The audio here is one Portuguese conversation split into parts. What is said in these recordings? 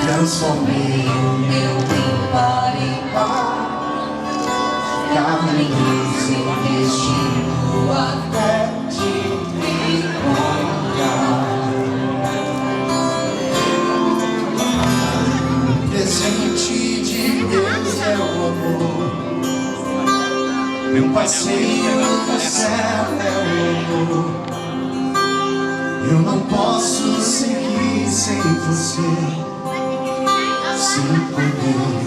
transformei o meu ímpar em par, carne e seu destino até te encontrar. O presente de Deus é o amor, meu passeio no céu é o amor. Eu não posso seguir sem você, sem poder,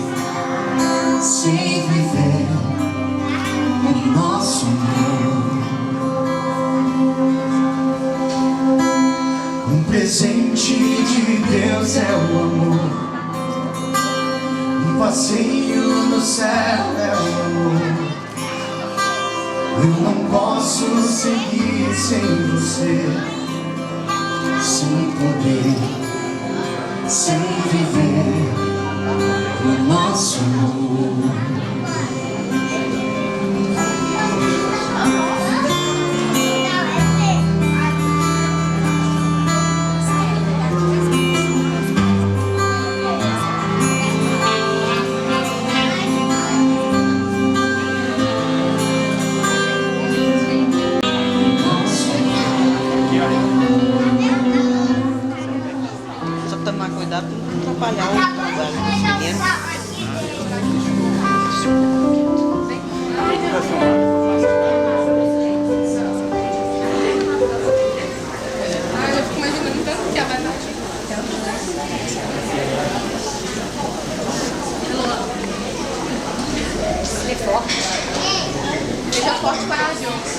sem viver o nosso amor. Um presente de Deus é o amor, um passeio no céu é o amor. Eu não posso seguir sem você, sem poder, sem viver o nosso amor. Tomar cuidado para não atrapalhar o trabalho dos meninos. Eu fico imaginando tanto que a batata. Ele é forte. Ele é forte e corajoso.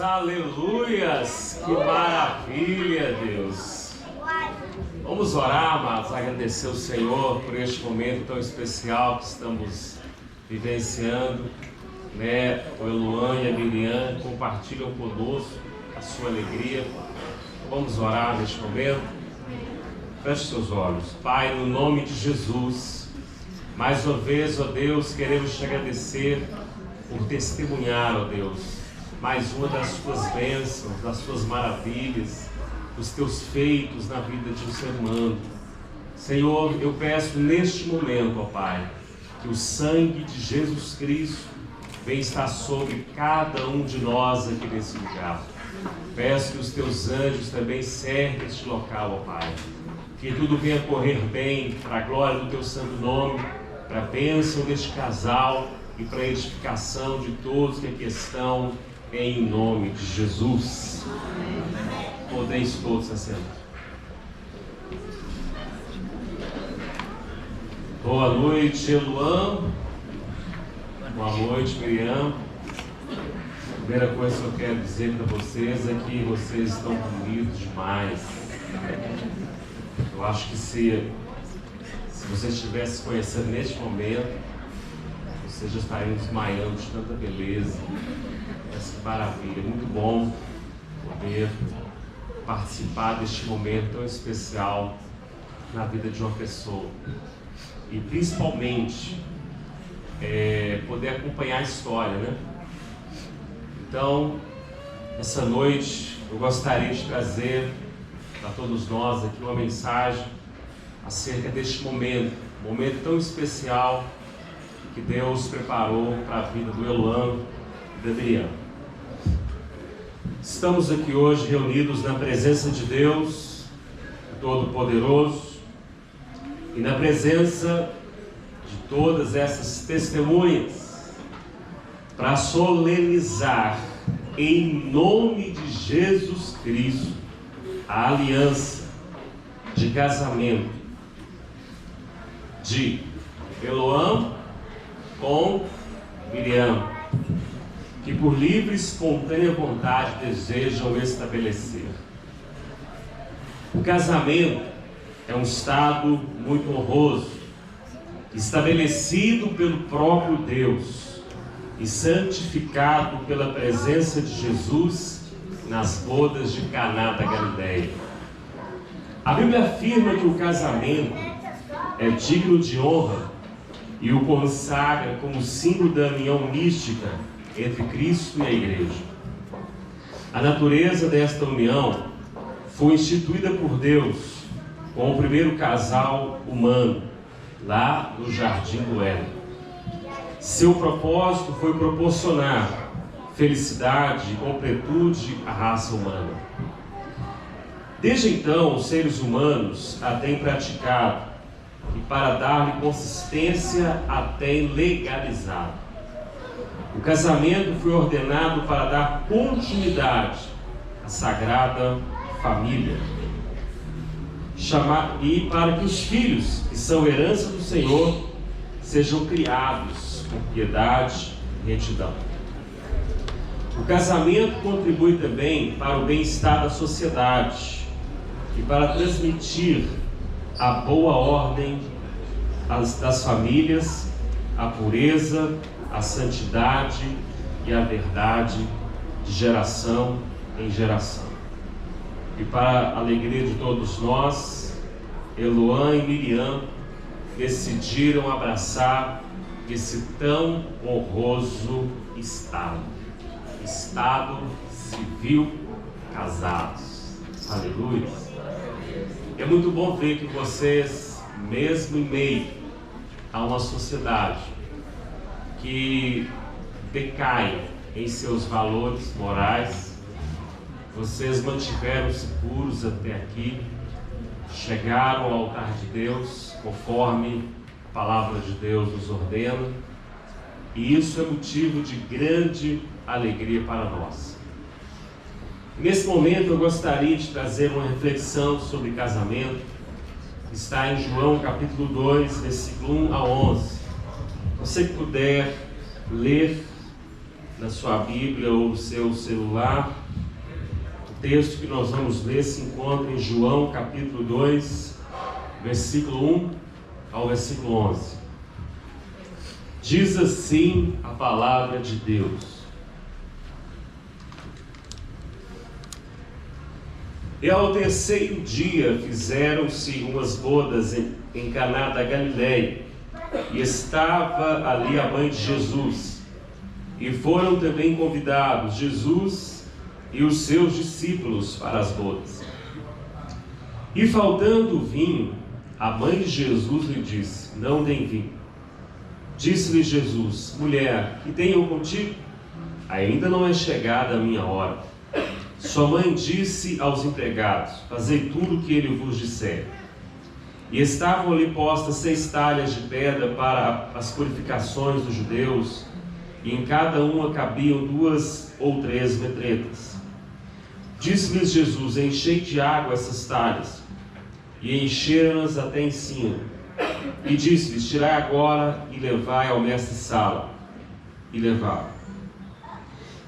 aleluias, que maravilha, Deus. Vamos orar, amados, agradecer ao Senhor por este momento tão especial que estamos vivenciando, né? O Eluan e a Miriam compartilham conosco a sua alegria. Vamos orar neste momento. Feche seus olhos. Pai, no nome de Jesus, mais uma vez, ó Deus, queremos te agradecer por testemunhar, ó Deus, mais uma das tuas bênçãos, das tuas maravilhas, dos teus feitos na vida de um ser humano. Senhor, eu peço neste momento, ó Pai, que o sangue de Jesus Cristo venha estar sobre cada um de nós aqui nesse lugar. Peço que os teus anjos também cerquem este local, ó Pai. Que tudo venha correr bem para a glória do teu santo nome, para a bênção deste casal e para a edificação de todos que aqui estão, em nome de Jesus. Podeis todos assentar. Boa noite, Eluan. Boa noite, Miriam. A primeira coisa que eu quero dizer para vocês é que vocês estão bonitos demais. Eu acho que se você estivesse conhecendo neste momento, você já estaria desmaiando de tanta beleza. Mas que maravilha, muito bom poder participar deste momento tão especial na vida de uma pessoa. E principalmente poder acompanhar a história, né? Então, essa noite eu gostaria de trazer para todos nós aqui uma mensagem acerca deste momento, um momento tão especial que Deus preparou para a vida do Eluan e da Miriam. Estamos aqui hoje reunidos na presença de Deus Todo-Poderoso e na presença de todas essas testemunhas para solenizar em nome de Jesus Cristo a aliança de casamento de Eluan com Miriam, que por livre e espontânea vontade desejam estabelecer. O casamento é um estado muito honroso, estabelecido pelo próprio Deus e santificado pela presença de Jesus nas bodas de Caná da Galileia. A Bíblia afirma que o casamento é digno de honra e o consagra como símbolo da união mística entre Cristo e a Igreja. A natureza desta união foi instituída por Deus com o primeiro casal humano, lá no Jardim do Éden. Seu propósito foi proporcionar felicidade e completude à raça humana. Desde então, os seres humanos a têm praticado e, para dar-lhe consistência, a têm legalizado. O casamento foi ordenado para dar continuidade à sagrada família e para que os filhos, que são herança do Senhor, sejam criados com piedade e retidão. O casamento contribui também para o bem-estar da sociedade e para transmitir a boa ordem das famílias, a pureza, a santidade e a verdade de geração em geração. E para a alegria de todos nós, Eluan e Miriam decidiram abraçar esse tão honroso estado civil casados. Aleluia! É muito bom ver que vocês, mesmo em meio a uma sociedade que decai em seus valores morais, vocês mantiveram-se puros até aqui, chegaram ao altar de Deus, conforme a palavra de Deus nos ordena, e isso é motivo de grande alegria para nós. Nesse momento eu gostaria de trazer uma reflexão sobre casamento, que está em João capítulo 2, versículo 1 a 11. Você que puder ler na sua Bíblia ou no seu celular, o texto que nós vamos ler se encontra em João capítulo 2, versículo 1 ao versículo 11. Diz assim a palavra de Deus: E ao terceiro dia fizeram-se umas bodas em Caná da Galileia, e estava ali a mãe de Jesus, e foram também convidados Jesus e os seus discípulos para as bodas. E faltando vinho, a mãe de Jesus lhe disse: Não tem vinho. Disse-lhe Jesus: Mulher, que tenho contigo? Ainda não é chegada a minha hora. Sua mãe disse aos empregados: Fazei tudo o que ele vos disser. E estavam ali postas 6 talhas de pedra para as purificações dos judeus, e em cada uma cabiam 2 ou 3 metretas. Disse-lhes Jesus: Enchei de água essas talhas. E encheram-nas até em cima. E disse-lhes: Tirai agora e levai ao mestre-sala. E levaram.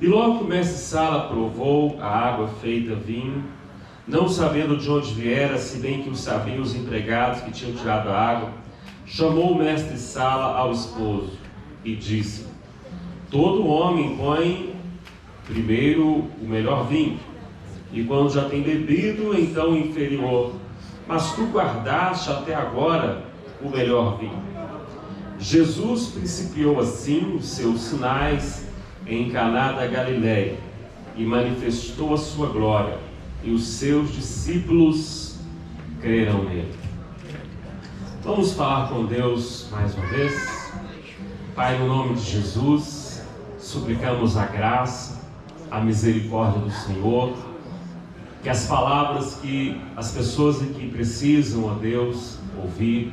E logo que o mestre-sala provou a água feita vinho, não sabendo de onde viera, se bem que o sabiam os empregados que tinham tirado a água, chamou o mestre-sala ao esposo e disse: Todo homem põe primeiro o melhor vinho, e quando já tem bebido, então o inferior. Mas tu guardaste até agora o melhor vinho. Jesus principiou assim os seus sinais em Caná da Galileia, e manifestou a sua glória, e os seus discípulos creram nele. Vamos falar com Deus mais uma vez. Pai, no nome de Jesus, suplicamos a graça, a misericórdia do Senhor, que as palavras que as pessoas aqui precisam, ó Deus, ouvir,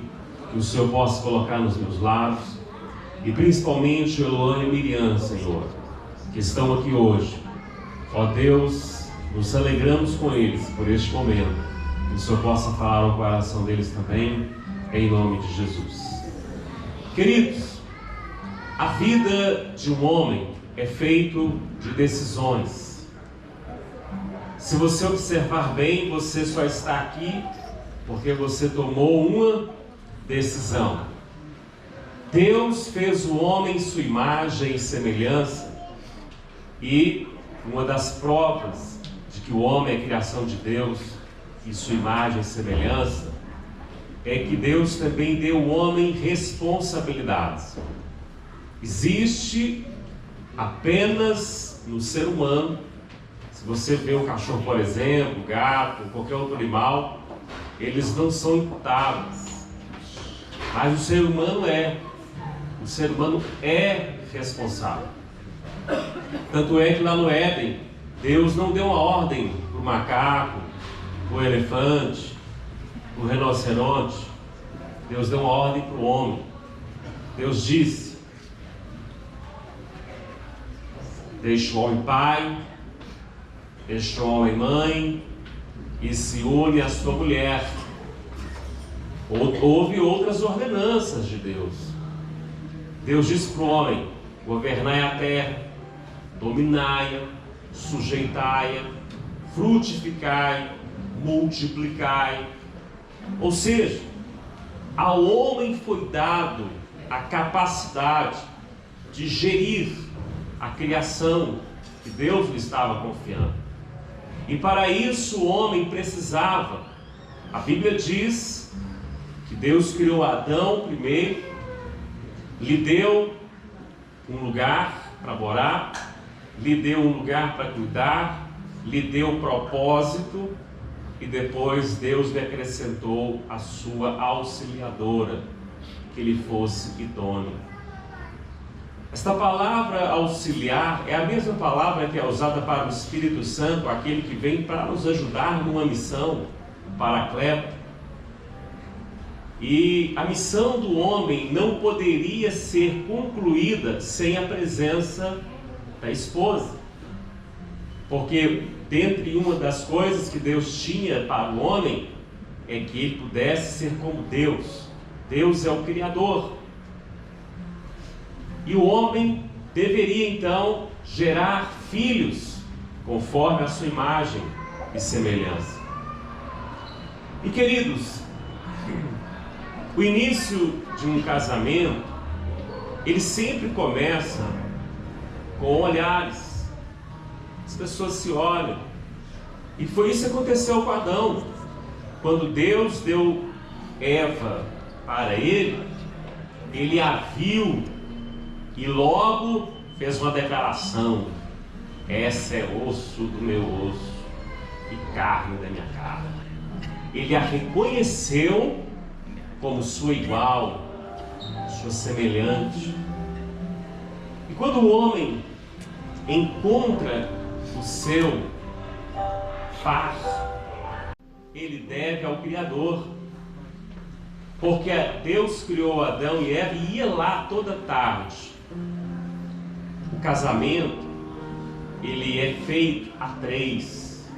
que o Senhor possa colocar nos meus lábios, e principalmente o Eloan e Miriam, Senhor, que estão aqui hoje. Ó Deus, nos alegramos com eles por este momento, que o Senhor possa falar ao coração deles também, em nome de Jesus. Queridos, a vida de um homem é feito de decisões. Se você observar bem, você só está aqui porque você tomou uma decisão. Deus fez o homem em sua imagem e semelhança, e uma das provas de que o homem é criação de Deus e sua imagem e semelhança é que Deus também deu ao homem responsabilidades. Existe apenas no ser humano, se você vê um cachorro, por exemplo, um gato, qualquer outro animal, eles não são imputáveis, mas o ser humano é responsável. Tanto é que lá no Éden, Deus não deu uma ordem para o macaco, para o elefante, para o rinoceronte. Deus deu uma ordem para o homem. Deus disse: deixa o homem pai, deixa o homem mãe, e se une à sua mulher. Houve outras ordenanças de Deus. Deus disse para o homem: governai a terra, dominai-a, sujeitai-a, frutificai, multiplicai. Ou seja, ao homem foi dado a capacidade de gerir a criação que Deus lhe estava confiando. E para isso o homem precisava. A Bíblia diz que Deus criou Adão primeiro, lhe deu um lugar para morar, lhe deu um lugar para cuidar, lhe deu um propósito, e depois Deus lhe acrescentou a sua auxiliadora, que lhe fosse idônea. Esta palavra auxiliar é a mesma palavra que é usada para o Espírito Santo, aquele que vem para nos ajudar numa missão, o Paracleto. E a missão do homem não poderia ser concluída sem a presença da esposa, porque dentre uma das coisas que Deus tinha para o homem é que ele pudesse ser como Deus. Deus é o Criador, e o homem deveria então gerar filhos conforme a sua imagem e semelhança. E queridos, o início de um casamento, ele sempre começa com olhares. As pessoas se olham. E foi isso que aconteceu com Adão. Quando Deus deu Eva para ele, ele a viu e logo fez uma declaração: essa é osso do meu osso e carne da minha carne. Ele a reconheceu como sua igual, sua semelhante. E quando o homem encontra o seu par, ele deve ao Criador, porque Deus criou Adão e Eva e ia lá toda tarde. O casamento, ele é feito a 3,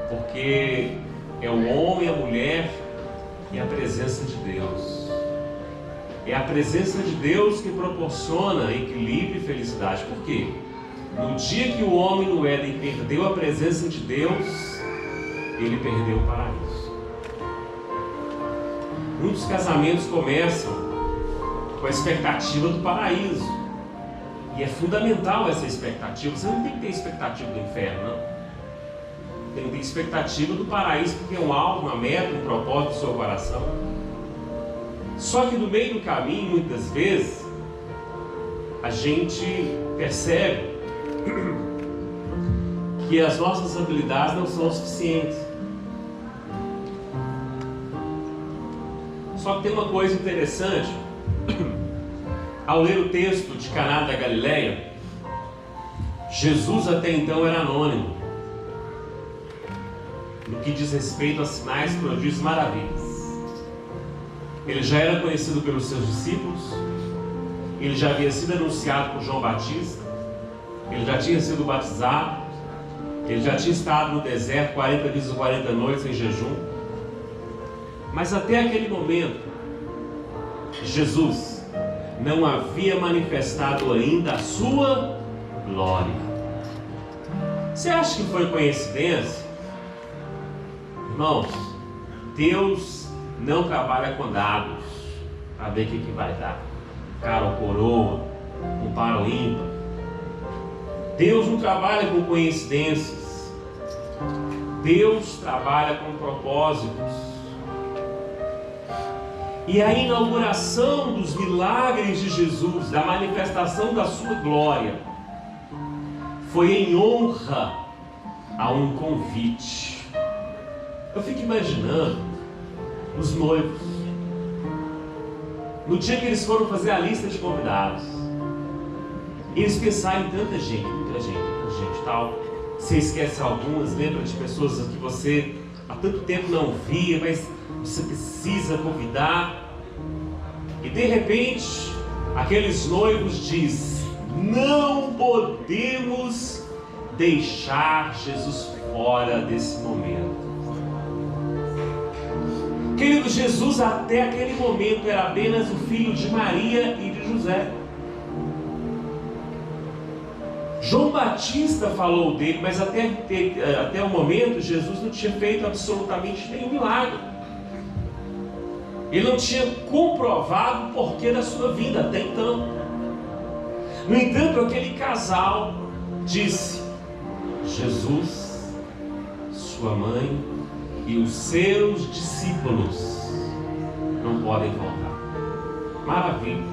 porque é o homem, a mulher e a presença de Deus. É a presença de Deus que proporciona equilíbrio e felicidade. Por quê? No dia que o homem no Éden perdeu a presença de Deus, ele perdeu o paraíso. Muitos casamentos começam com a expectativa do paraíso. E é fundamental essa expectativa. Você não tem que ter expectativa do inferno, não. Tem que ter expectativa do paraíso, porque é um alvo, uma meta, um propósito do seu coração. Só que no meio do caminho, muitas vezes, a gente percebe que as nossas habilidades não são suficientes. Só que tem uma coisa interessante. Ao ler o texto de Caná da Galileia, Jesus até então era anônimo no que diz respeito a sinais, prodígios e maravilhas. Ele já era conhecido pelos seus discípulos, ele já havia sido anunciado por João Batista, ele já tinha sido batizado, ele já tinha estado no deserto 40 dias e 40 noites em jejum. Mas até aquele momento, Jesus não havia manifestado ainda a sua glória. Você acha que foi coincidência? Irmãos, Deus não trabalha com dados para ver o que vai dar, cara ou coroa, um par ou ímpar. Deus não trabalha com coincidências. Deus trabalha com propósitos. E a inauguração dos milagres de Jesus, da manifestação da sua glória, foi em honra a um convite. Eu fico imaginando os noivos, no dia que eles foram fazer a lista de convidados, eles pensaram em tanta gente tal. Você esquece algumas, lembra de pessoas que você há tanto tempo não via, mas você precisa convidar. E de repente, aqueles noivos dizem: não podemos deixar Jesus fora desse momento. Querido, Jesus até aquele momento era apenas o filho de Maria e de José. João Batista falou dele, mas até o momento Jesus não tinha feito absolutamente nenhum milagre. Ele não tinha comprovado o porquê da sua vida até então. No entanto, aquele casal disse: Jesus, sua mãe e os seus discípulos não podem voltar. Maravilha.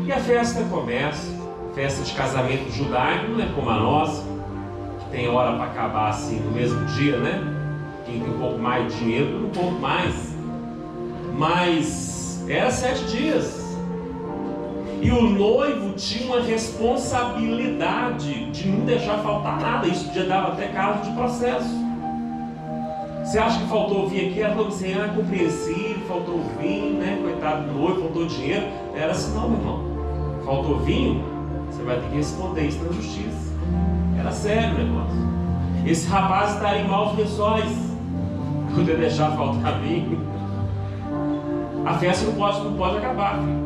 E a festa começa. Festa de casamento judaico não é como a nossa, que tem hora para acabar assim no mesmo dia, né? Quem tem um pouco mais de dinheiro, um pouco mais. Mas era 7 dias. E o noivo tinha uma responsabilidade de não deixar faltar nada. Isso já dava até caso de processo. Você acha que faltou vinho aqui? Ela falou assim: ah, compreensível, faltou vinho, né? Coitado do noivo, faltou dinheiro. Era assim: não, meu irmão, faltou vinho, você vai ter que responder isso na justiça. Era sério o negócio. Esse rapaz estaria em maus lençóis poder deixar faltar vinho. A festa não pode acabar, filho.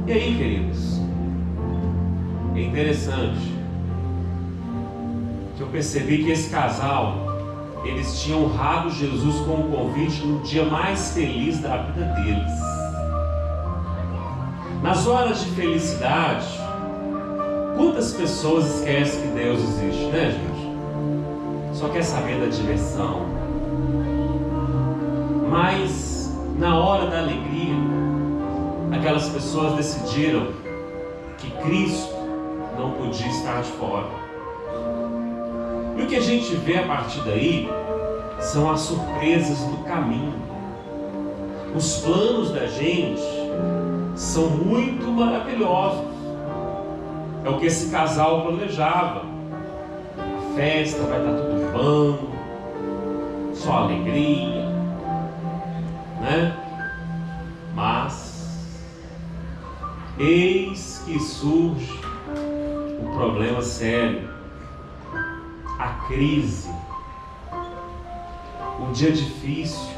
E aí, queridos, É interessante que eu percebi que esse casal, eles tinham honrado Jesus com um convite no dia mais feliz da vida deles. Nas horas de felicidade, quantas pessoas esquecem que Deus existe, né, gente? Só quer saber da diversão. Mas na hora da alegria, aquelas pessoas decidiram que Cristo não podia estar de fora. E o que a gente vê a partir daí são as surpresas do caminho. Os planos da gente são muito maravilhosos. É o que esse casal planejava. A festa vai estar tudo bom, só alegria, né? Mas eis que surge um problema sério. A crise, um dia difícil.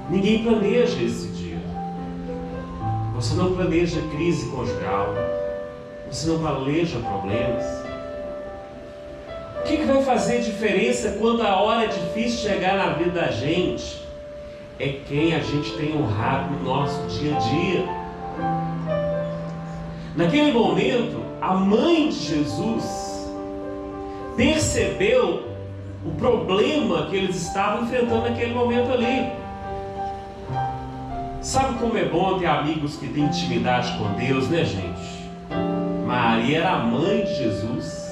Ninguém planeja esse dia. Você não planeja crise conjugal, você não planeja problemas. O que vai fazer diferença quando a hora difícil chegar na vida da gente? É quem a gente tem honrado no nosso dia a dia. Naquele momento, a mãe de Jesus percebeu o problema que eles estavam enfrentando naquele momento ali. Sabe como é bom ter amigos que têm intimidade com Deus, né, gente? Maria era a mãe de Jesus.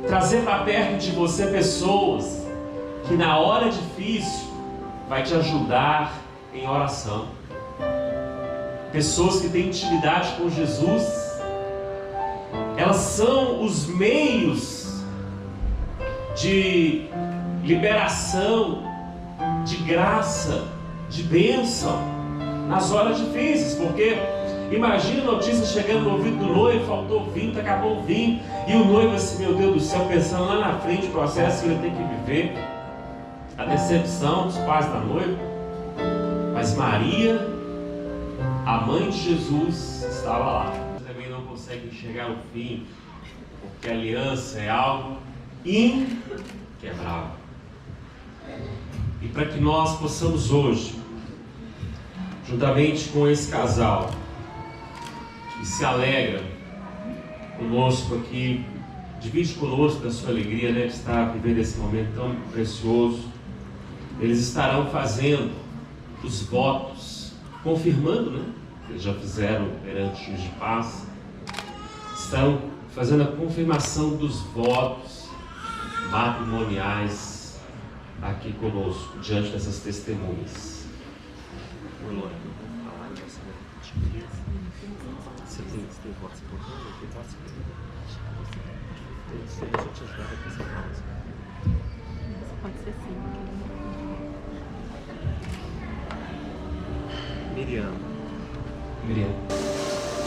Trazer para perto de você pessoas que na hora difícil vai te ajudar em oração. Pessoas que têm intimidade com Jesus, elas são os meios de liberação, de graça, de bênção nas horas difíceis. Porque imagina a notícia chegando no ouvido do noivo: faltou vinho, acabou o vinho, e o noivo assim, meu Deus do céu, pensando lá na frente o processo que ele tem que viver, a decepção dos pais da noiva. Mas Maria, a mãe de Jesus, estava lá. Também não consegue enxergar o fim, porque a aliança é algo inquebrável. E para que nós possamos hoje, juntamente com esse casal que se alegra conosco aqui, divide conosco da sua alegria, né, de estar vivendo esse momento tão precioso, eles estarão fazendo os votos, confirmando, né, que eles já fizeram perante o juiz de paz, estão fazendo a confirmação dos votos matrimoniais aqui conosco, diante dessas testemunhas. Você tem votos importantes? Tem votos importantes? Deixa eu te ajudar com essa pausa. Pode ser sim. Miriam,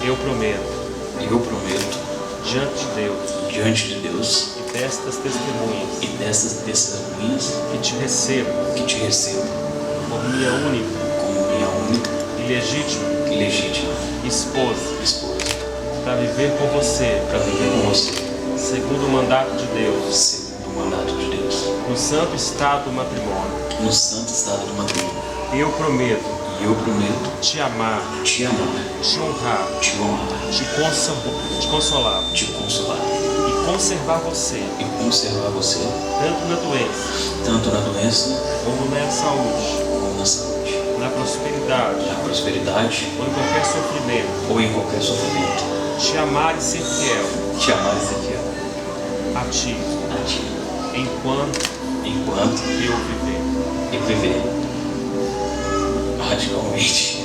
eu prometo diante de Deus e destas testemunhas que te recebo como minha única e legítima esposa para viver com você segundo o mandato de Deus no santo estado do matrimônio. Eu prometo te amar, te honrar, te consolar e conservar você tanto na doença como na saúde, na prosperidade ou em qualquer sofrimento, te amar e ser fiel a ti enquanto eu viver radicalmente.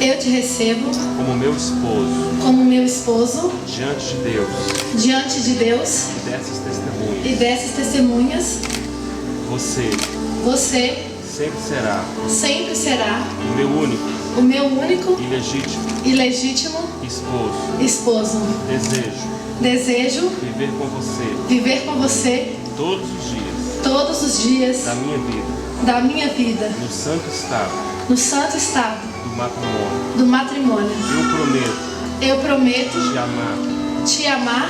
eu te recebo como meu esposo diante de Deus e dessas testemunhas. Você sempre será o meu único e legítimo esposo. Desejo viver com você todos os dias da minha vida no santo estado do matrimônio. Eu prometo te amar,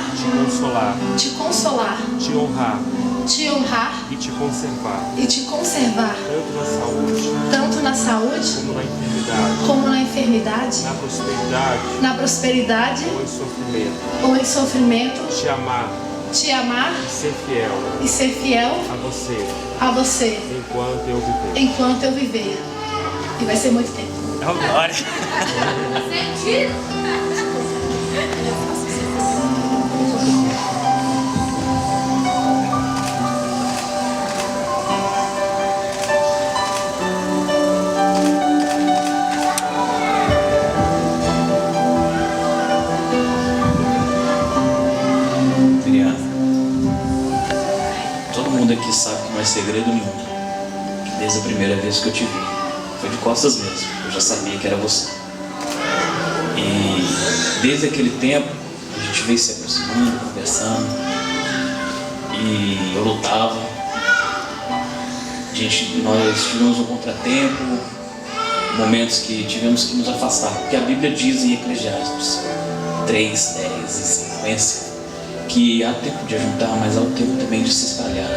te consolar, te honrar e te conservar, tanto na saúde como na enfermidade, na prosperidade ou em sofrimento, te amar e ser fiel a você enquanto eu viver. E vai ser muito tempo. Glória. Todo mundo aqui sabe que não é segredo nenhum, que desde a primeira vez que eu te vi, foi de costas mesmo, eu já sabia que era você. E desde aquele tempo, a gente veio se aproximando, conversando, e eu lutava. Nós tivemos um contratempo, momentos que tivemos que nos afastar, porque a Bíblia diz em Eclesiastes 3:10 e sequência, que há tempo de ajuntar, mas há o tempo também de se espalhar.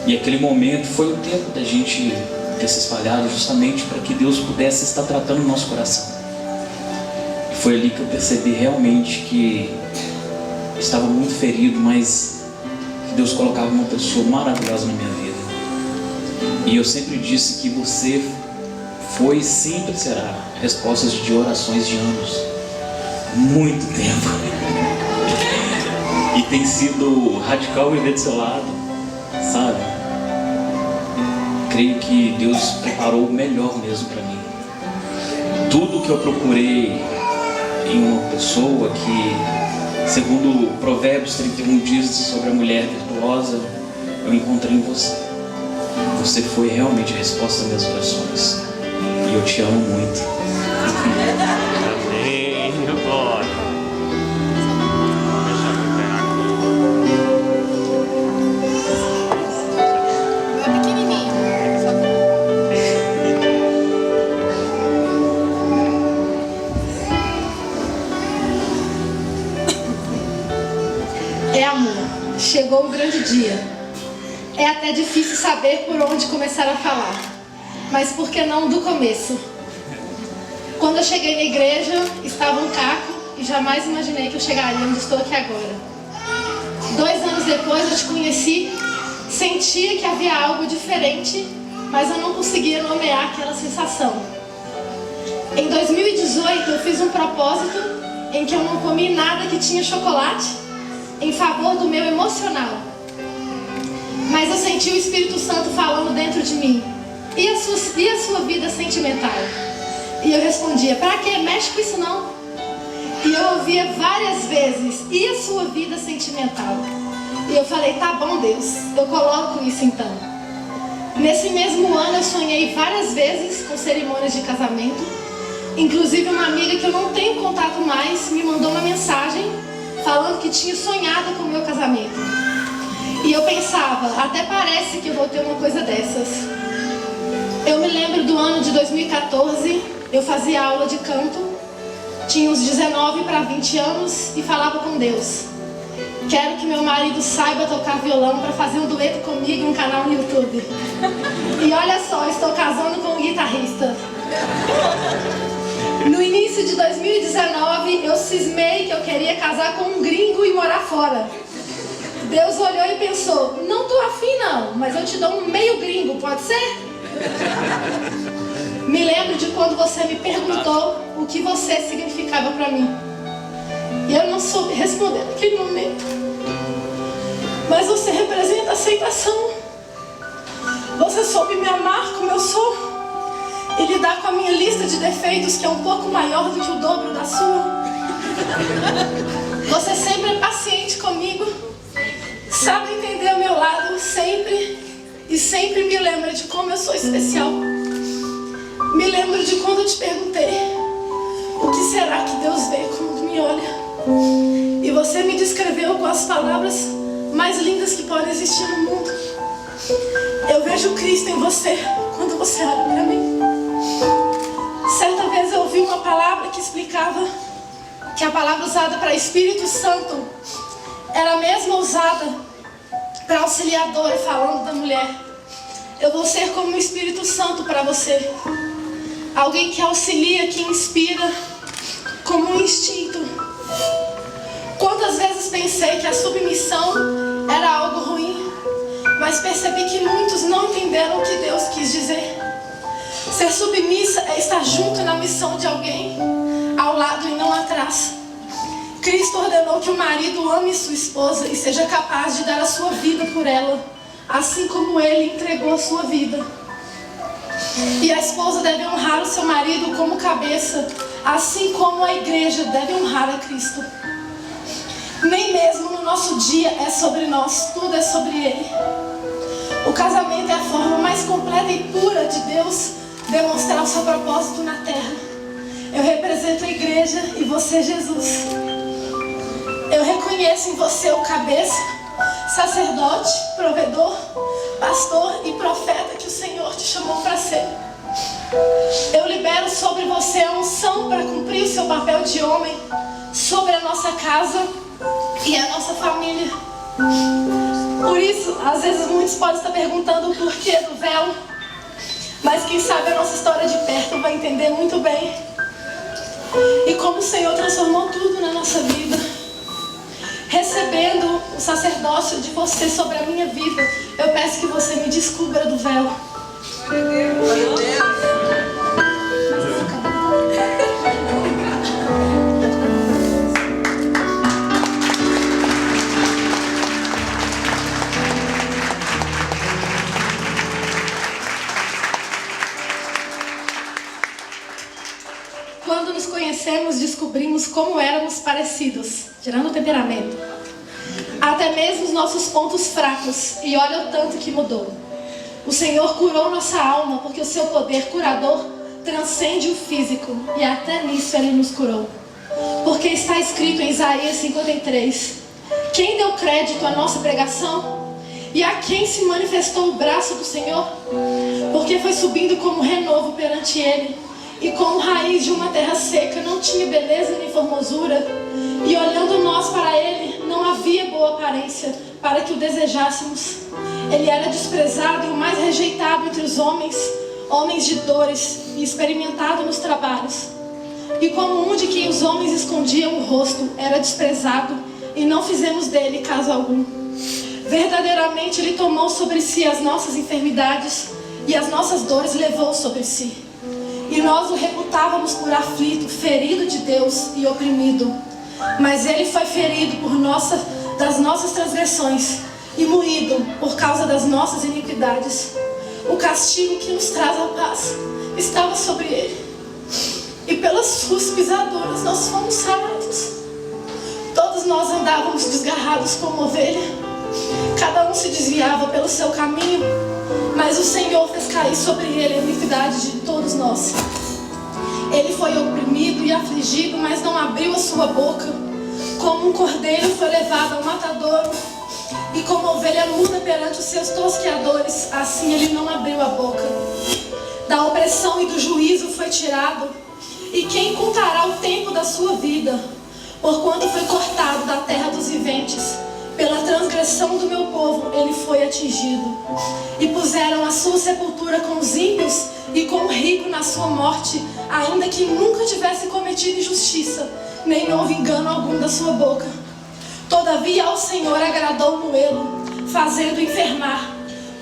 E aquele momento foi o tempo da gente ter se espalhado justamente para que Deus pudesse estar tratando o nosso coração. E foi ali que eu percebi realmente que estava muito ferido, mas que Deus colocava uma pessoa maravilhosa na minha vida. E eu sempre disse que você foi e sempre será respostas de orações de anos, muito tempo. E tem sido radical viver do seu lado, sabe? Creio que Deus preparou o melhor mesmo para mim. Tudo que eu procurei em uma pessoa que, segundo Provérbios 31 diz sobre a mulher virtuosa, eu encontrei em você. Você foi realmente a resposta das minhas orações. E eu te amo muito. Amém. Glória. Meu pequenininho. É amor. Chegou o grande dia. É até difícil saber por onde começar a falar. Mas por que não do começo? Quando eu cheguei na igreja, estava um caco e jamais imaginei que eu chegaria onde estou aqui agora. 2 anos depois eu te conheci, sentia que havia algo diferente, mas eu não conseguia nomear aquela sensação. Em 2018 eu fiz um propósito em que eu não comi nada que tinha chocolate, em favor do meu emocional. Mas eu senti o Espírito Santo falando dentro de mim. E a sua vida sentimental? E eu respondia, pra quê? Mexe com isso não. E eu ouvia várias vezes, e a sua vida sentimental? E eu falei, tá bom Deus, eu coloco isso então. Nesse mesmo ano eu sonhei várias vezes com cerimônias de casamento. Inclusive uma amiga que eu não tenho contato mais me mandou uma mensagem falando que tinha sonhado com o meu casamento. E eu pensava, até parece que eu vou ter uma coisa dessas. Eu me lembro do ano de 2014, eu fazia aula de canto, tinha uns 19 para 20 anos e falava com Deus. Quero que meu marido saiba tocar violão para fazer um dueto comigo em um canal no YouTube. E olha só, estou casando com um guitarrista. No início de 2019, eu cismei que eu queria casar com um gringo e morar fora. Deus olhou e pensou, não tô afim não, mas eu te dou um meio gringo, pode ser? Me lembro de quando você me perguntou o que você significava para mim. E eu não soube responder naquele momento. Mas você representa aceitação. Você soube me amar como eu sou. e lidar com a minha lista de defeitos, que é um pouco maior do que o dobro da sua. Você sempre é paciente comigo, sabe entender o meu lado sempre, e sempre me lembra de como eu sou especial. Me lembro de quando eu te perguntei: o que será que Deus vê quando me olha? E você me descreveu com as palavras mais lindas que podem existir no mundo. Eu vejo Cristo em você quando você olha para mim. Certa vez eu ouvi uma palavra que explicava que a palavra usada para Espírito Santo era a mesma usada para auxiliadora, falando da mulher. Eu vou ser como o Espírito Santo para você. Alguém que auxilia, que inspira, como um instinto. Quantas vezes pensei que a submissão era algo ruim, mas percebi que muitos não entenderam o que Deus quis dizer. Ser submissa é estar junto na missão de alguém, ao lado e não atrás. Cristo ordenou que o marido ame sua esposa e seja capaz de dar a sua vida por ela, assim como ele entregou a sua vida. E a esposa deve honrar o seu marido como cabeça, assim como a igreja deve honrar a Cristo. Nem mesmo no nosso dia é sobre nós, tudo é sobre Ele. O casamento é a forma mais completa e pura de Deus demonstrar o seu propósito na terra. Eu represento a igreja e você, Jesus. Eu reconheço em você o cabeça, sacerdote, provedor, pastor e profeta que o Senhor te chamou para ser. Eu libero sobre você a unção para cumprir o seu papel de homem sobre a nossa casa e a nossa família. Por isso, às vezes muitos podem estar perguntando o porquê do véu, mas quem sabe a nossa história de perto vai entender muito bem. E como o Senhor transformou tudo na nossa vida. Recebendo o sacerdócio de você sobre a minha vida, eu peço que você me descubra do véu. Quando nos conhecemos, descobrimos como éramos parecidos, tirando o temperamento. Até mesmo os nossos pontos fracos, e olha o tanto que mudou. O Senhor curou nossa alma, porque o seu poder curador transcende o físico, e até nisso Ele nos curou. Porque está escrito em Isaías 53, quem deu crédito à nossa pregação? E a quem se manifestou o braço do Senhor? Porque foi subindo como renovo perante Ele, e como raiz de uma terra seca, não tinha beleza nem formosura, e olhando nós para Ele, não havia boa aparência para que o desejássemos. Ele era desprezado e o mais rejeitado entre os homens, homens de dores e experimentado nos trabalhos. E como um de quem os homens escondiam o rosto, era desprezado, e não fizemos dele caso algum. Verdadeiramente Ele tomou sobre si as nossas enfermidades, e as nossas dores levou sobre si. E nós o reputávamos por aflito, ferido de Deus e oprimido. Mas Ele foi ferido das nossas transgressões e moído por causa das nossas iniquidades. O castigo que nos traz a paz estava sobre Ele, e pelas suas pisaduras nós fomos sarados. Todos nós andávamos desgarrados como ovelha, cada um se desviava pelo seu caminho, mas o Senhor fez cair sobre Ele a iniquidade de todos nós. Ele foi oprimido e afligido, mas não abriu a sua boca. Como um cordeiro foi levado ao matadouro, e como ovelha muda perante os seus tosqueadores, assim Ele não abriu a boca. Da opressão e do juízo foi tirado, e quem contará o tempo da sua vida? Porquanto foi cortado da terra dos viventes, pela transgressão do meu povo Ele foi atingido. E puseram a sua sepultura com os ímpios, e com o rico na sua morte, ainda que nunca tivesse cometido injustiça, nem houve engano algum da sua boca. Todavia ao Senhor agradou moê-lo, fazendo enfermar.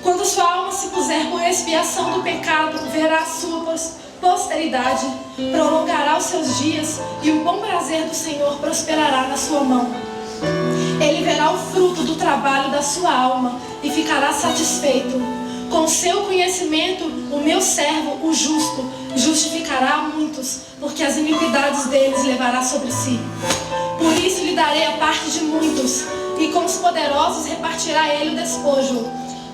Quando sua alma se puser por expiação do pecado, verá a sua posteridade, prolongará os seus dias, e o bom prazer do Senhor prosperará na sua mão. Ele verá o fruto do trabalho da sua alma e ficará satisfeito. Com seu conhecimento, o meu servo, o justo, justificará a muitos, porque as iniquidades deles levará sobre si. Por isso lhe darei a parte de muitos, e com os poderosos repartirá ele o despojo.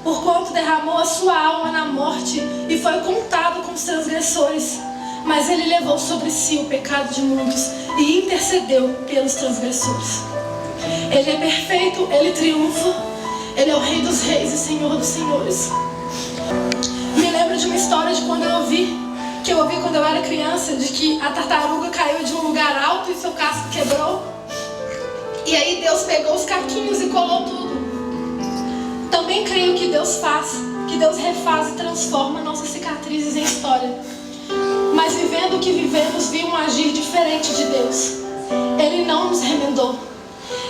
Porquanto derramou a sua alma na morte, e foi contado com os transgressores. Mas ele levou sobre si o pecado de muitos, e intercedeu pelos transgressores. Ele é perfeito, ele triunfa, ele é o Rei dos reis e Senhor dos senhores. Me lembro de uma história de quando eu ouvi quando eu era criança, de que a tartaruga caiu de um lugar alto e seu casco quebrou. E aí Deus pegou os caquinhos e colou tudo. Também creio que Deus faz, que Deus refaz e transforma nossas cicatrizes em história. Mas vivendo o que vivemos, vi um agir diferente de Deus. Ele não nos remendou.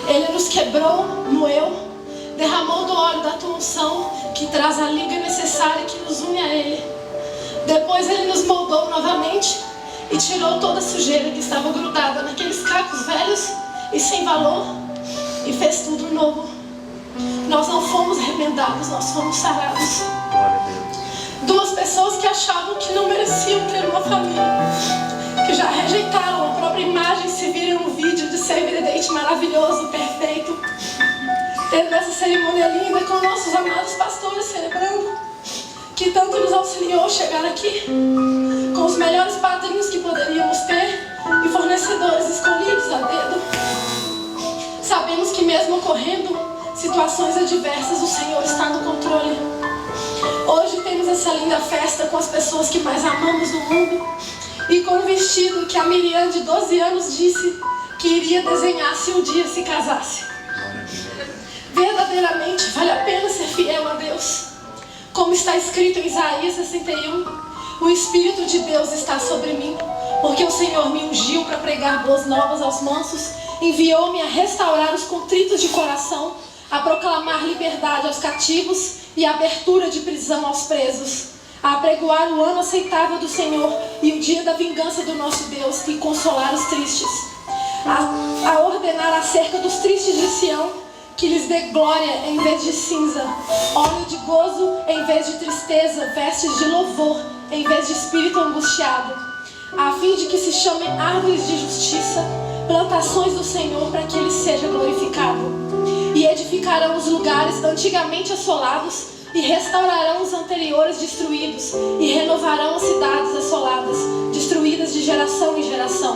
Ele nos quebrou, moeu, derramou do óleo da tua unção, que traz a liga necessária que nos une a Ele. Depois Ele nos moldou novamente e tirou toda a sujeira que estava grudada naqueles cacos velhos e sem valor, e fez tudo novo. Nós não fomos remendados, nós fomos sarados. Duas pessoas que achavam que não mereciam ter uma família, que já rejeitaram a própria imagem, se viram um vídeo de save the date maravilhoso, perfeito, tendo essa cerimônia linda com nossos amados pastores celebrando, que tanto nos auxiliou chegar aqui, com os melhores padrinhos que poderíamos ter e fornecedores escolhidos a dedo. Sabemos que mesmo ocorrendo situações adversas, o Senhor está no controle. Hoje temos essa linda festa com as pessoas que mais amamos no mundo, e com o vestido que a Miriam de 12 anos disse que iria desenhar se um dia se casasse. Verdadeiramente vale a pena ser fiel a Deus. Como está escrito em Isaías 61, o Espírito de Deus está sobre mim, porque o Senhor me ungiu para pregar boas novas aos mansos, enviou-me a restaurar os contritos de coração, a proclamar liberdade aos cativos e abertura de prisão aos presos, a apregoar o ano aceitável do Senhor e o dia da vingança do nosso Deus, e consolar os tristes, a ordenar acerca dos tristes de Sião, que lhes dê glória em vez de cinza, óleo de gozo em vez de tristeza, vestes de louvor em vez de espírito angustiado, a fim de que se chamem árvores de justiça, plantações do Senhor, para que Ele seja glorificado. E edificarão os lugares antigamente assolados, e restaurarão os anteriores destruídos, e renovarão as cidades assoladas, destruídas de geração em geração.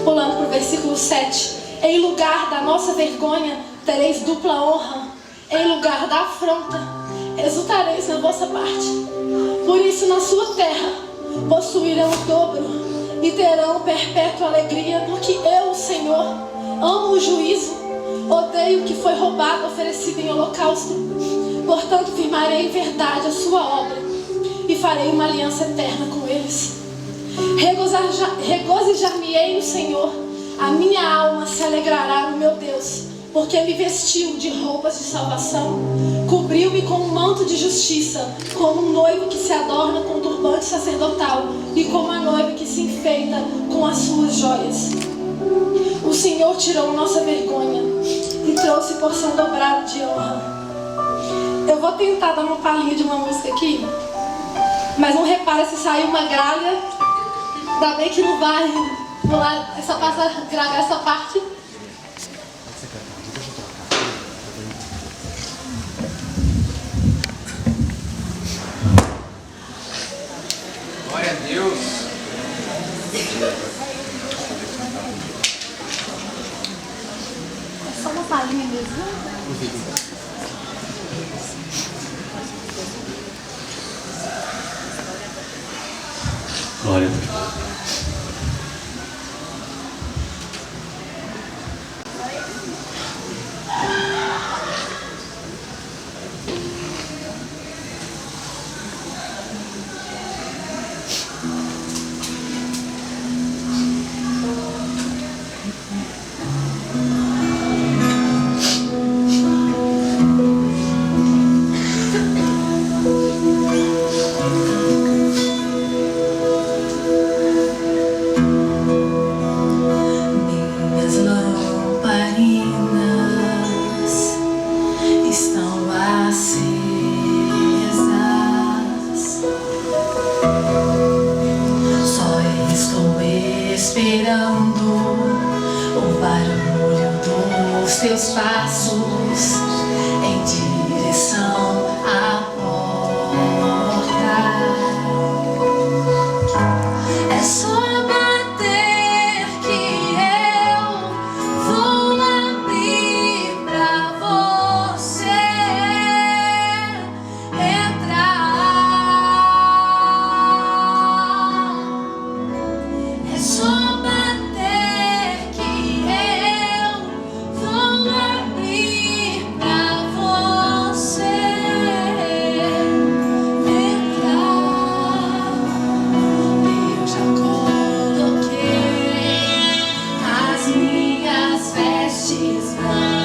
Pulando para o versículo 7. Em lugar da nossa vergonha, tereis dupla honra. Em lugar da afronta, exultareis na vossa parte. Por isso, na sua terra, possuirão o dobro, e terão perpétua alegria, porque eu, o Senhor, amo o juízo, odeio o que foi roubado, oferecido em holocausto. Portanto, firmarei em verdade a sua obra, e farei uma aliança eterna com eles. Regozijar-me-ei no Senhor, a minha alma se alegrará no meu Deus, porque me vestiu de roupas de salvação, cobriu-me com um manto de justiça, como um noivo que se adorna com um turbante sacerdotal, e como a noiva que se enfeita com as suas joias. O Senhor tirou nossa vergonha e trouxe porção dobrada de honra. Eu vou tentar dar uma palhinha de uma música aqui, mas não repara se sair uma gralha, ainda bem que não vai pular gravar essa parte. Glória a Deus. É só uma palhinha mesmo. Glória a Deus. esperando o barulho dos teus passos em direção à porta. É só bater que eu vou abrir pra você entrar. É só bater que eu vou abrir pra você entrar. Eu já coloquei as minhas vestes brancas.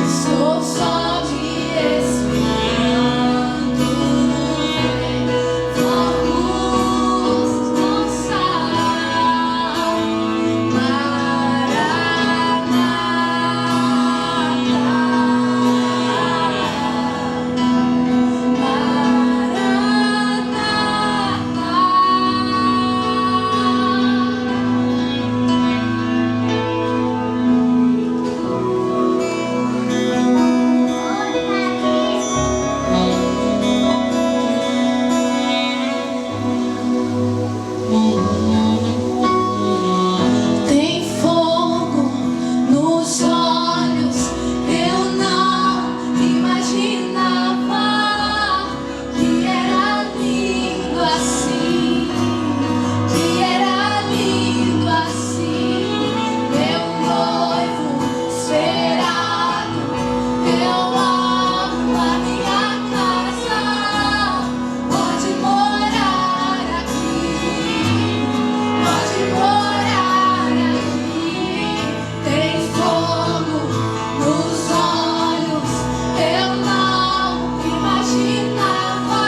Estou só me esperando. Vamos dançar. Tem fogo nos olhos, eu não imaginava que era lindo assim, que era lindo assim. Meu noivo esperado, eu amo a minha casa, pode morar aqui, pode morar aqui. Tem fogo nos olhos, eu não imaginava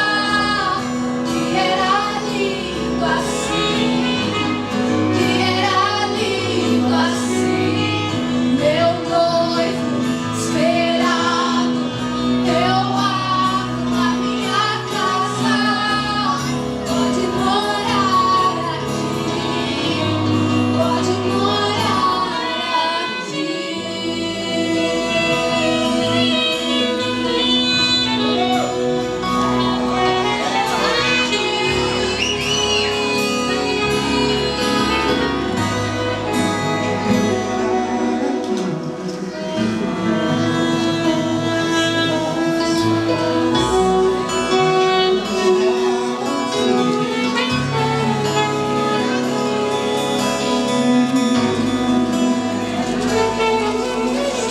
que era lindo assim, que era lindo assim. Meu noivo esperado, eu amo a minha casa, pode morar aqui, pode morar aqui.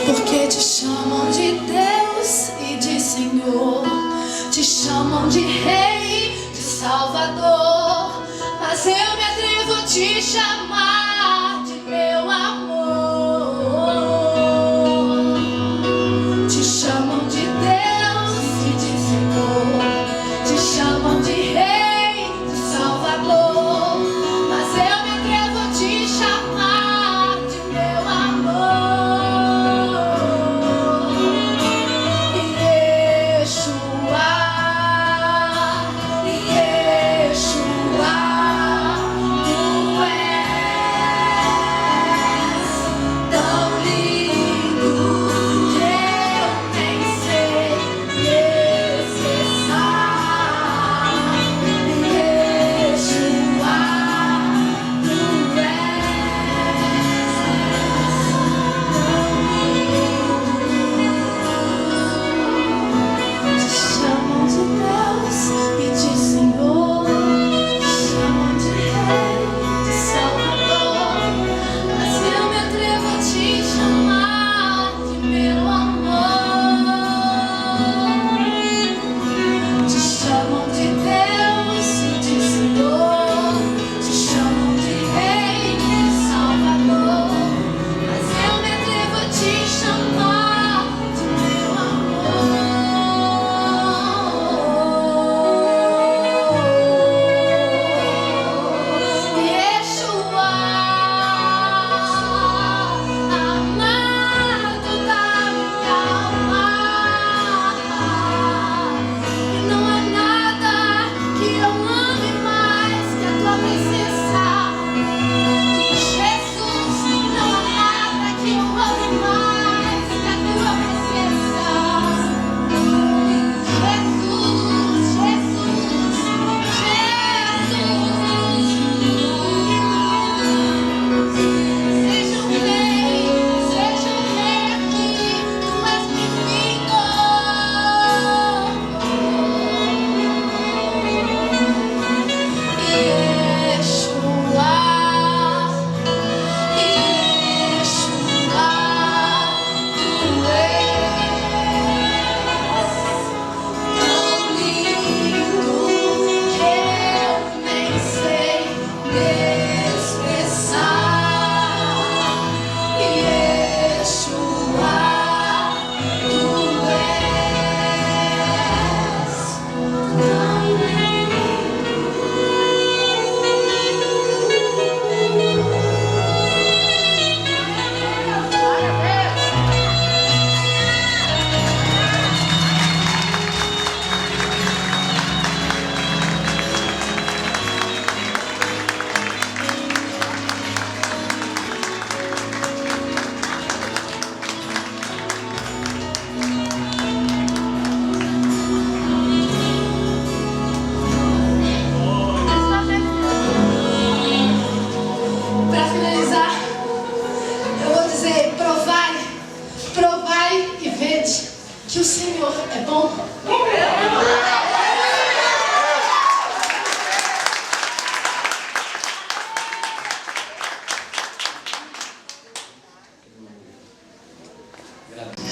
Porque te chamam de Deus e de Senhor, te chamam de Rei, de Salvador, mas eu me atrevo a te chamar de meu amor. Te chamam de Deus e de Senhor, te chamam de Rei, de Salvador, mas eu me atrevo a te chamar de meu amor. Yeshua, Yeshua, tu és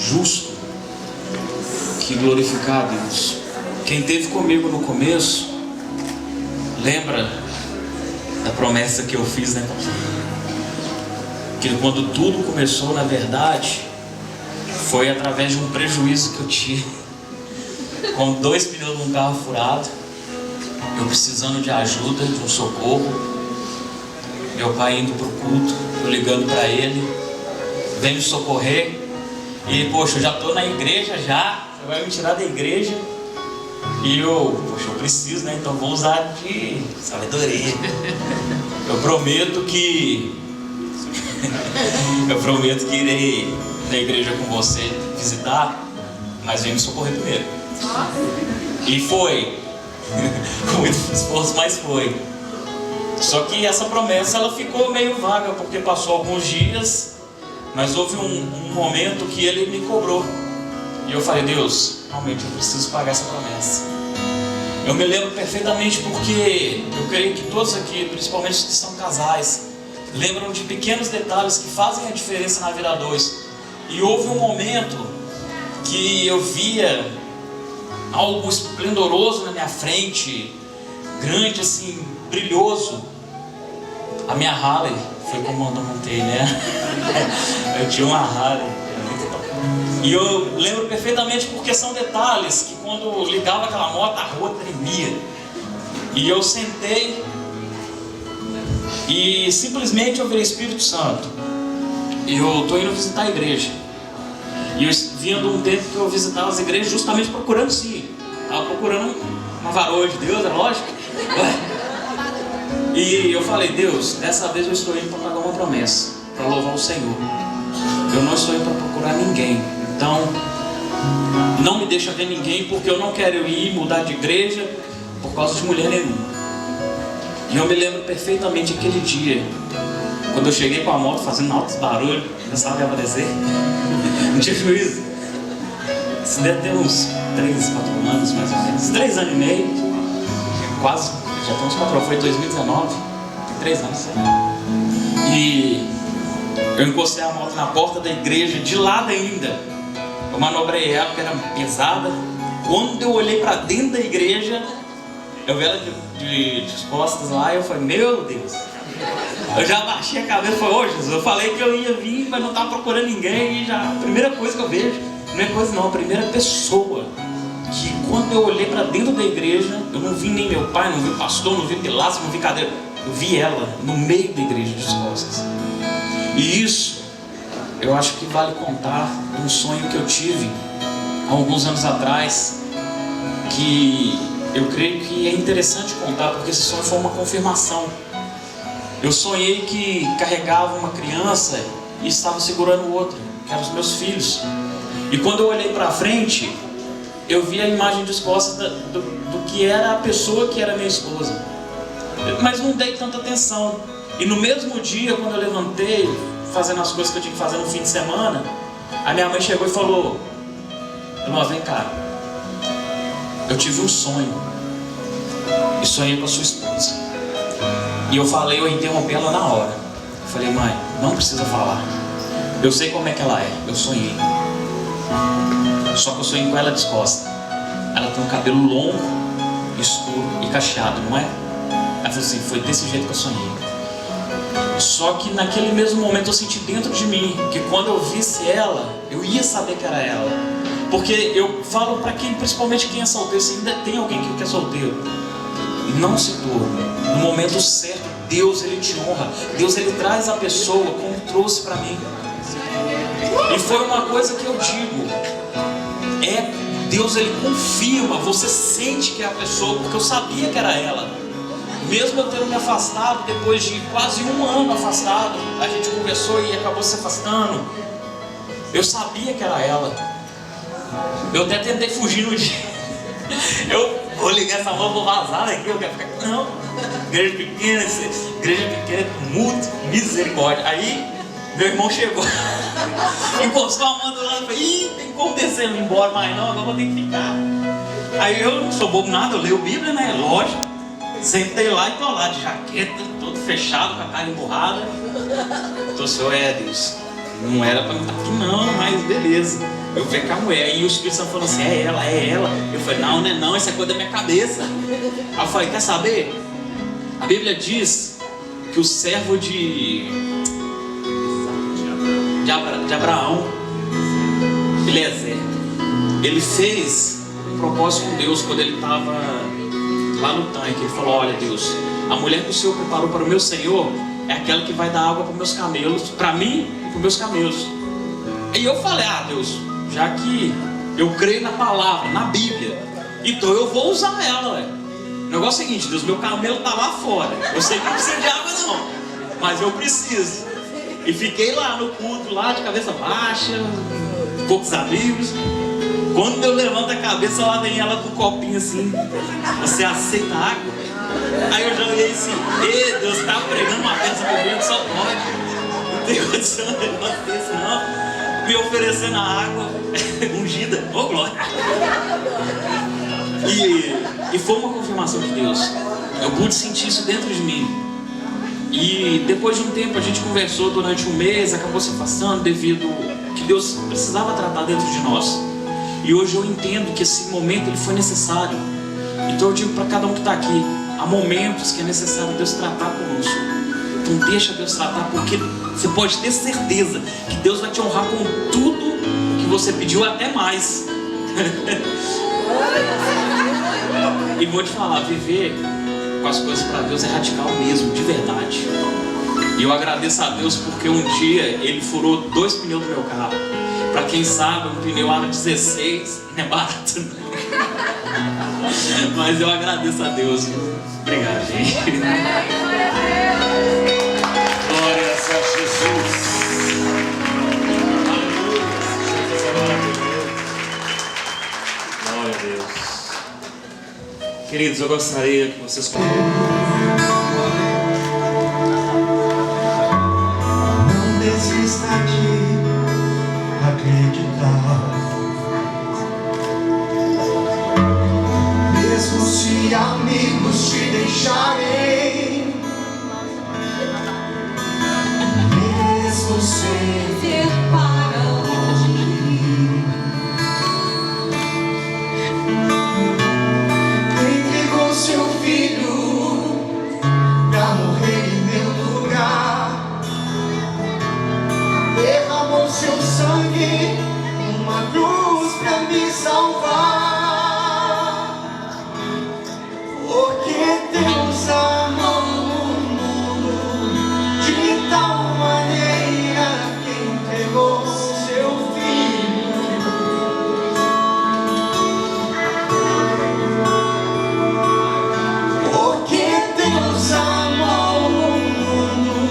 justo que glorificar a Deus. Quem esteve comigo no começo, lembra da promessa que eu fiz, né? Que quando tudo começou, na verdade, foi através de um prejuízo que eu tive. Com 2 pneus de um carro furado, eu precisando de ajuda, de um socorro. Meu pai indo para o culto, eu ligando para ele, vem me socorrer. E poxa, eu já estou na igreja já, você vai me tirar da igreja. E eu preciso, né? Então vou usar de sabedoria. Eu prometo que irei na igreja com você visitar, mas vem me socorrer primeiro. E foi. Com muito esforço, mas foi. Só que essa promessa ela ficou meio vaga, porque passou alguns dias, mas houve um momento que ele me cobrou. E eu falei, Deus, realmente eu preciso pagar essa promessa. Eu me lembro perfeitamente porque eu creio que todos aqui, principalmente os que são casais, lembram de pequenos detalhes que fazem a diferença na vida a dois. E houve um momento que eu via algo esplendoroso na minha frente, grande assim, brilhoso. A minha Harley, foi como eu montei, né? Eu tinha uma Harley. E eu lembro perfeitamente porque são detalhes que quando ligava aquela moto, a rua tremia. E eu sentei e simplesmente eu virei Espírito Santo. E eu estou indo visitar a igreja. E eu vinha de um tempo que eu visitava as igrejas justamente procurando sim. Estava procurando uma varoa de Deus, é lógico. E eu falei, Deus, dessa vez eu estou indo para pagar uma promessa, para louvar o Senhor. Eu não estou indo para procurar ninguém. Então, não me deixa ver ninguém, porque eu não quero ir mudar de igreja por causa de mulher nenhuma. E eu me lembro perfeitamente aquele dia, quando eu cheguei com a moto fazendo altos barulhos, pensava em aparecer. Não tinha juízo. Isso deve ter uns 3, 4 anos mais ou menos. 3 anos e meio. Quase, já tem uns 4 anos. Foi 2019. Tem 3 anos. E eu encostei a moto na porta da igreja, de lado ainda. Eu manobrei ela porque era pesada. Quando eu olhei para dentro da igreja, eu vi ela de costas lá e eu falei, meu Deus. Eu já baixei a cabeça e falei, ô Jesus, eu falei que eu ia vir, mas não estava procurando ninguém. E já, a primeira coisa que eu vejo, não é coisa não, a primeira pessoa que quando eu olhei para dentro da igreja, eu não vi nem meu pai, não vi o pastor, não vi Pilatos, não vi cadeira. Eu vi ela no meio da igreja de costas. E isso, eu acho que vale contar um sonho que eu tive há alguns anos atrás, que eu creio que é interessante contar, porque esse sonho foi uma confirmação. Eu sonhei que carregava uma criança e estava segurando outra, que eram os meus filhos. E quando eu olhei para frente, eu vi a imagem de costas do que era a pessoa que era minha esposa. Mas não dei tanta atenção. E no mesmo dia, quando eu levantei, fazendo as coisas que eu tinha que fazer no fim de semana, a minha mãe chegou e falou, irmão, vem cá, eu tive um sonho e sonhei com a sua esposa. E eu interrompi ela na hora. Eu falei, mãe, não precisa falar, eu sei como é que ela é, eu sonhei. Só que eu sonhei com ela descosta. Ela tem um cabelo longo, escuro e cacheado, não é? Ela falou assim, foi desse jeito que eu sonhei. Só que naquele mesmo momento eu senti dentro de mim que quando eu visse ela, eu ia saber que era ela. Porque eu falo para quem, principalmente quem é solteiro, se ainda tem alguém que é solteiro, não se turbe. No momento certo, Deus ele te honra. Deus ele traz a pessoa como trouxe para mim. E foi uma coisa que eu digo, Deus ele confirma, você sente que é a pessoa, porque eu sabia que era ela. Mesmo eu tendo me afastado, depois de quase 1 ano afastado, a gente conversou e acabou se afastando. Eu sabia que era ela. Eu até tentei fugir no dia. Eu vou ligar essa mão, vou vazar daqui, eu quero ficar. Não, igreja pequena, tumulto, misericórdia. Aí, meu irmão chegou, encostou a mão do lado e falou, ih, tem como descer e ir embora, mas não, agora vou ter que ficar. Aí eu não sou bobo nada, eu leio Bíblia, né, lógico. Sentei lá e tô lá de jaqueta, todo fechado, com a cara emburrada. Então, Senhor, Deus, não era para estar aqui não, mas beleza. Eu fui com a mulher, e o Espírito Santo falou assim, é ela. Eu falei, não, não é não, isso é coisa da minha cabeça. Aí eu falei, quer saber? A Bíblia diz que o servo de Abraão, Eliezer, ele fez um propósito com Deus quando ele estava lá no tanque. Ele falou, olha Deus, a mulher que o Senhor preparou para o meu Senhor é aquela que vai dar água para os meus camelos, para mim e para os meus camelos. E eu falei, Deus, já que eu creio na palavra, na Bíblia, então eu vou usar ela, ué. O negócio é o seguinte, Deus, meu camelo tá lá fora. Eu sei que não precisa de água não, mas eu preciso. E fiquei lá no culto, lá de cabeça baixa, poucos amigos. Quando eu levanto a cabeça, lá vem ela com um copinho assim, você aceita água? Aí eu já olhei assim, Deus, tá pregando uma peça comigo, só pode. Não tem condição de negócio desse não. Me oferecendo a água ungida, ô glória. E foi uma confirmação de Deus. Eu pude sentir isso dentro de mim. E depois de um tempo a gente conversou durante um mês, acabou se afastando devido que Deus precisava tratar dentro de nós. E hoje eu entendo que esse momento ele foi necessário. Então eu digo para cada um que está aqui, há momentos que é necessário Deus tratar conosco. Então deixa Deus tratar, porque você pode ter certeza que Deus vai te honrar com tudo que você pediu, até mais. E vou te falar, viver com as coisas para Deus é radical mesmo, de verdade. E eu agradeço a Deus porque um dia Ele furou 2 pneus do meu carro. Para quem sabe, um pneu aro 16 não é barato. Mas eu agradeço a Deus. Obrigado, gente. Glórias a Jesus. Glória a Deus. Queridos, eu gostaria que vocês... Não desista de acreditar, mesmo se amigos te deixarem, mesmo sem ter para onde ir. Entregou seu filho pra morrer em meu lugar, derramou seu sangue numa cruz pra me salvar. Porque Deus amou o mundo de tal maneira que entregou seu filho. Porque Deus amou o mundo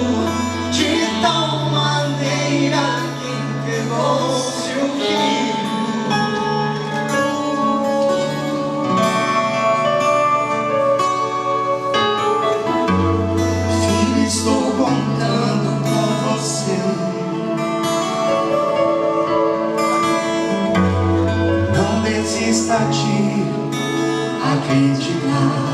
de tal maneira que entregou seu filho. Filho, estou contando com você. Não desista de acreditar,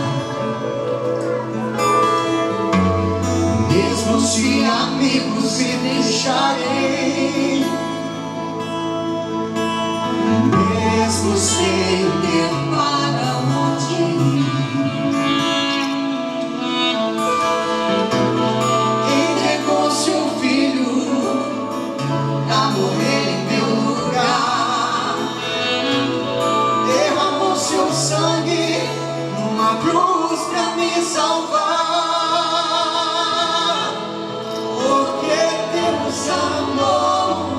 mesmo se amigos me deixarem, mesmo sem ter para onde ir. Entregou seu filho pra morrer em meu lugar, derramou seu sangue numa cruz pra me salvar. Porque Deus amou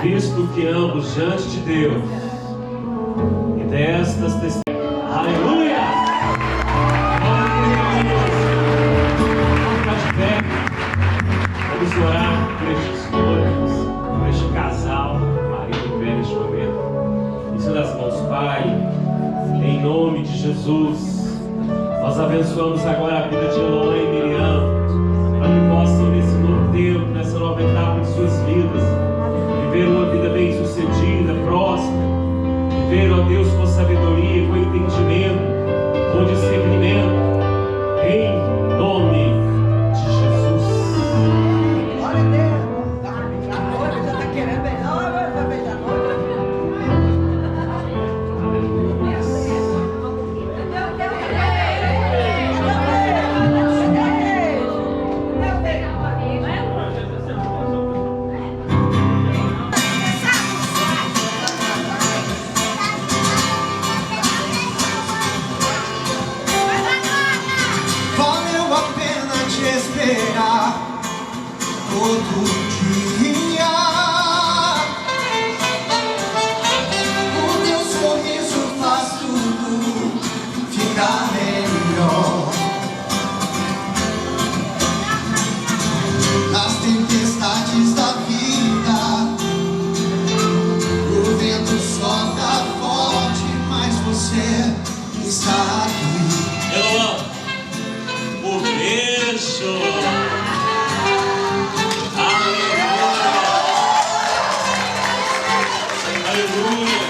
visto que ambos diante de Deus e destas testemunhas. Aleluia! Vamos ficar de pé. Vamos orar por estes noivos, por este casal, marido e mulher neste momento. Isso nas mãos, Pai, em nome de Jesus. Nós abençoamos agora a vida de Elon e Miriam, para que possam nesse novo tempo, nessa nova etapa de suas vidas, viver uma vida bem sucedida, próspera, viver, ó Deus, com sabedoria, com entendimento, com discernimento, em nome de Jesus. Glória a Deus. A noiva já está querendo beijar, vai beijar a noiva. Valeu a pena te esperar todo dia. O teu sorriso faz tudo ficar melhor. Nas tempestades da vida, o vento sopra forte, mas você está aqui. Elon, o beijo. Aleluia.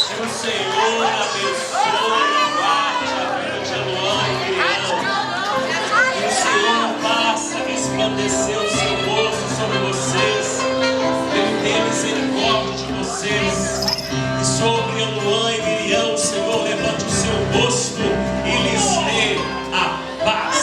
Que o Senhor abençoe e guarde a vida de Elon e Miriam. Que o Senhor faça resplandecer o seu rosto sobre vocês, ter misericórdia de vocês. E sobre Elon e Miriam, o Senhor levante o seu rosto e lhes dê a paz.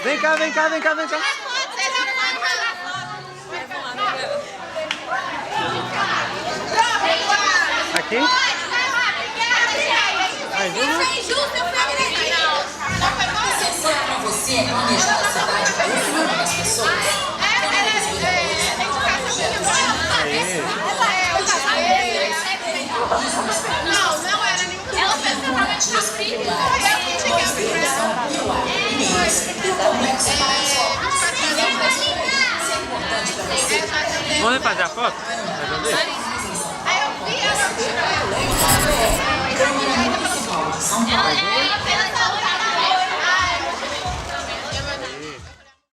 Vem cá. Aqui? Mais uma? Isso é injusto, eu fui agredida. Você sabe pra você onde está a cidade profunda das pessoas? Não era nenhum. Ela fez totalmente nas filhas. Vamos fazer a foto? Vai fazer?